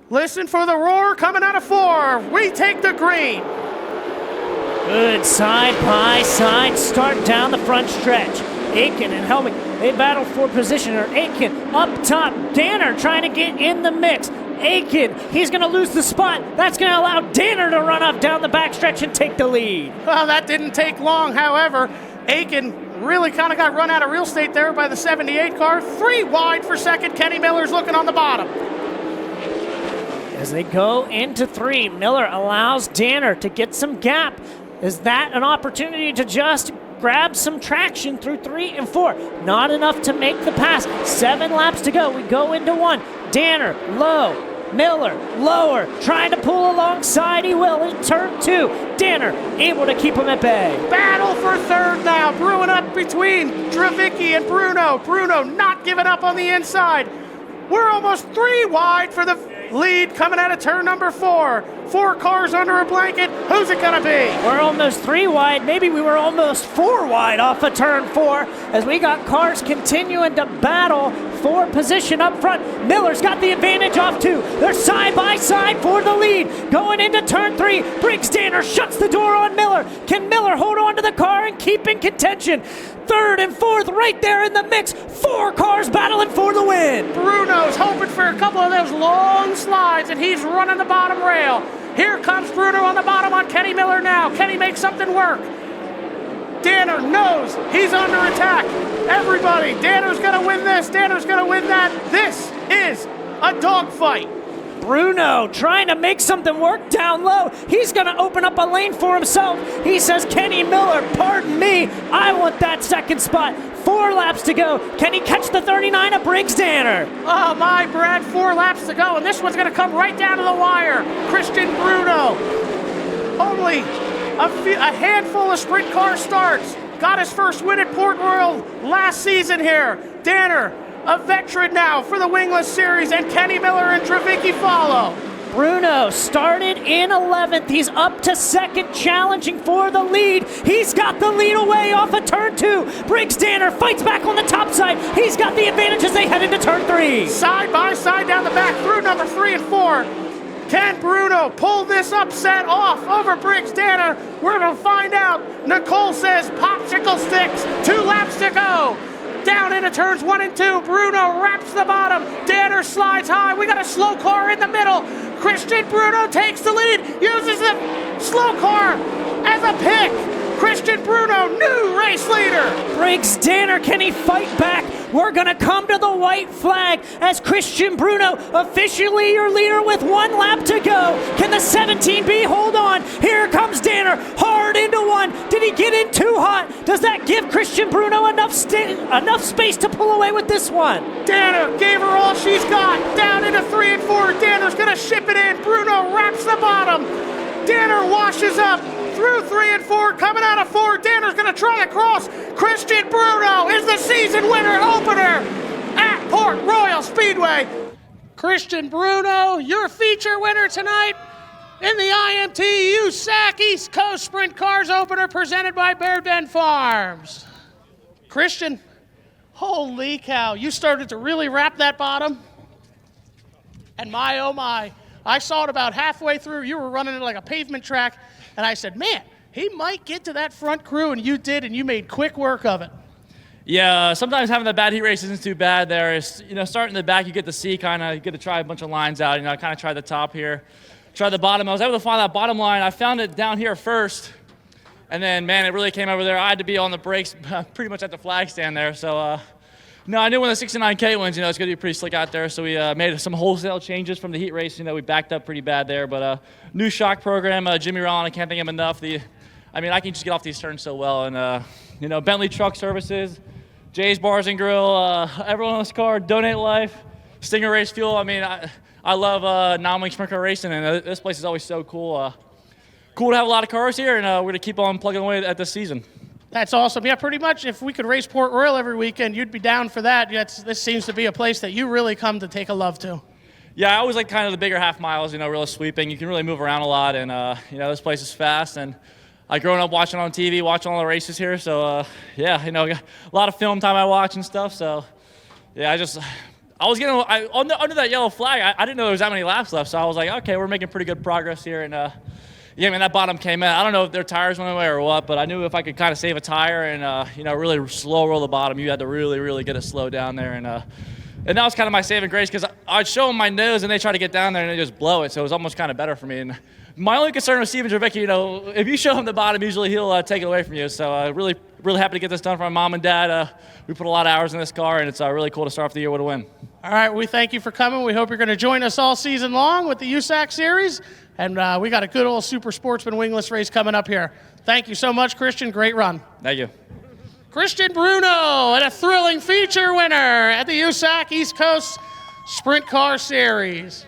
Listen for the roar coming out of 4. We take the green. Good side-by-side start down the front stretch. Aiken and Helming, they battle for position. Aiken up top. Danner trying to get in the mix. Aiken, he's going to lose the spot. That's going to allow Danner to run up down the backstretch and take the lead. Well, that didn't take long. However, Aiken really kind of got run out of real estate there by the 78 car. 3 wide for second. Kenny Miller's looking on the bottom. As they go into 3, Miller allows Danner to get some gap. Is that an opportunity to just grab some traction through 3 and 4? Not enough to make the pass. 7 laps to go. We go into 1. Danner, low. Miller, lower. Trying to pull alongside. He will in turn 2. Danner, able to keep him at bay. Battle for third now. Brewing up between 𝑯𝑰𝑮𝑯𝑚𝑺 and Bruno. Bruno not giving up on the inside. We're almost 3 wide for the lead coming out of turn number 4. 4 cars under a blanket. Who's it gonna be? We're almost 3 wide. Maybe we were almost 4 wide off of turn 4 as we got cars continuing to battle for position up front. Miller's got the advantage off 2. They're side by side for the lead. Going into turn 3, Briggs Danner shuts the door on Miller. Can Miller hold on to the car and keep in contention? 3rd and 4th right there in the mix. 4 cars battling for the win. Bruno's hoping for a couple of those long slides, and he's running the bottom rail. Here comes Bruno on the bottom on Kenny Miller now. Kenny makes something work. Danner knows he's under attack. Everybody, Danner's gonna win this. Danner's gonna win that. This is a dogfight. Bruno trying to make something work down low. He's going to open up a lane for himself. He says, Kenny Miller, pardon me, I want that second spot. 4 laps to go. Can he catch the 39 of Briggs Danner? Oh my, Brad, 4 laps to go, and this one's going to come right down to the wire. Christian Bruno, only a handful of sprint car starts. Got his first win at Port Royal last season here. Danner, a veteran now for the Wingless Series, and Kenny Miller and 𝑯𝑰𝑮𝑯𝑚𝑺 follow. Bruno started in 11th. He's up to 2nd, challenging for the lead. He's got the lead away off of turn 2. Briggs Danner fights back on the top side. He's got the advantage as they head into turn 3. Side by side down the back through number 3 and 4. Can Bruno pull this upset off over Briggs Danner? We're going to find out. Nicole says popsicle sticks. 2 laps to go. Down into turns 1 and 2. Bruno wraps the bottom. Danner slides high. We got a slow car in the middle. Christian Bruno takes the lead. Uses the slow car as a pick. Christian Bruno, new race leader. Briggs Danner, can he fight back? We're going to come to the white flag as Christian Bruno, officially your leader with 1 lap to go. Can the 17B hold on? Here comes Danner, hard into 1. Did he get in too hot? Does that give Christian Bruno enough space to pull away with this one? Danner gave her all she's got. Down into 3 and 4. Danner's going to ship it in. Bruno wraps the bottom. Danner washes up. Through 3 and 4, coming out of 4, Danner's going to try to cross. Christian Bruno is the season winner opener at Port Royal Speedway. Christian Bruno, your feature winner tonight in the IMT USAC East Coast Sprint Cars opener presented by 𝑯𝑰𝑮𝑯𝑚𝑺 Farms. Christian, holy cow, you started to really wrap that bottom. And my, oh my, I saw it about halfway through. You were running it like a pavement track. And I said, man, he might get to that front crew, and you did, and you made quick work of it. Yeah, sometimes having the bad heat race isn't too bad there. It's, starting in the back, you get to see you get to try a bunch of lines out. I kind of tried the top here, tried the bottom. I was able to find that bottom line. I found it down here first, and then, man, it really came over there. I had to be on the brakes pretty much at the flag stand there. So, no, I knew when the 69K wins, it's going to be pretty slick out there. So we made some wholesale changes from the heat race. We backed up pretty bad there. But new shock program, Jimmy Rollin, I can't thank him enough. I can just get off these turns so well. And, Bentley Truck Services, Jay's Bars and Grill, everyone on this car, Donate Life, Stinger Race Fuel. I love non-wing sprint car racing, and this place is always so cool. Cool to have a lot of cars here, and we're going to keep on plugging away at this season. That's awesome. Yeah, pretty much if we could race Port Royal every weekend, you'd be down for that. This seems to be a place that you really come to take a love to. Yeah, I always like kind of the bigger half miles, really sweeping. You can really move around a lot, and, this place is fast. And I grown up watching on TV, watching all the races here. So, a lot of film time I watch and stuff. So, yeah, under that yellow flag, I didn't know there was that many laps left, so I was like, okay, we're making pretty good progress here, and yeah, man, that bottom came in. I don't know if their tires went away or what, but I knew if I could kind of save a tire and really slow roll the bottom, you had to really get it slow down there, and that was kind of my saving grace because I'd show them my nose and they try to get down there and they just blow it, so it was almost kind of better for me. And my only concern with Steven Dravicki, if you show him the bottom, usually he'll take it away from you. So really happy to get this done for my mom and dad. We put a lot of hours in this car, and it's really cool to start off the year with a win. All right, we thank you for coming. We hope you're going to join us all season long with the USAC series. And we got a good old Super Sportsman wingless race coming up here. Thank you so much, Christian. Great run. Thank you. Christian Bruno, and a thrilling feature winner at the USAC East Coast Sprint Car Series.